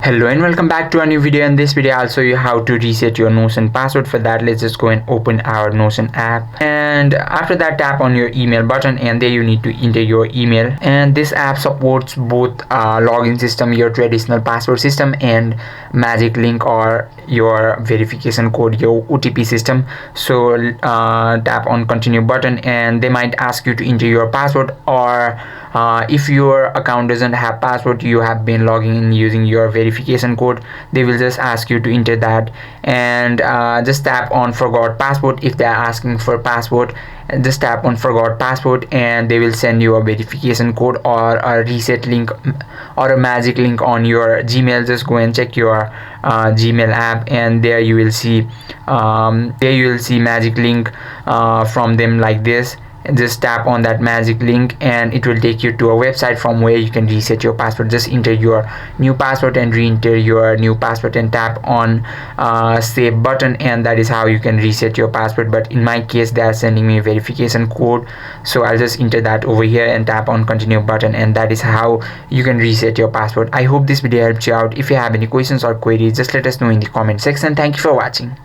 Hello and welcome back to a new video. In this video I'll show you how to reset your Notion password. For that, let's just go and open our Notion app, and after that tap on your email button, and there you need to enter your email. And this app supports both login system, your traditional password system, and magic link or your verification code, your OTP system. So tap on continue button, and they might ask you to enter your password, or if your account doesn't have password, you have been logging in using your verification code, they will just ask you to enter that. And just tap on forgot password. If they are asking for password, just tap on forgot password, and they will send you a verification code or a reset link or a magic link on your Gmail. Just go and check your Gmail app, and there you will see magic link from them like this. Just tap on that magic link, and it will take you to a website from where you can reset your password. Just enter your new password and re-enter your new password, and tap on save button, and that is how you can reset your password. But in my case, they are sending me a verification code, so I'll just enter that over here and tap on continue button, and that is how you can reset your password. I hope this video helped you out. If you have any questions or queries, just let us know in the comment section. Thank you for watching.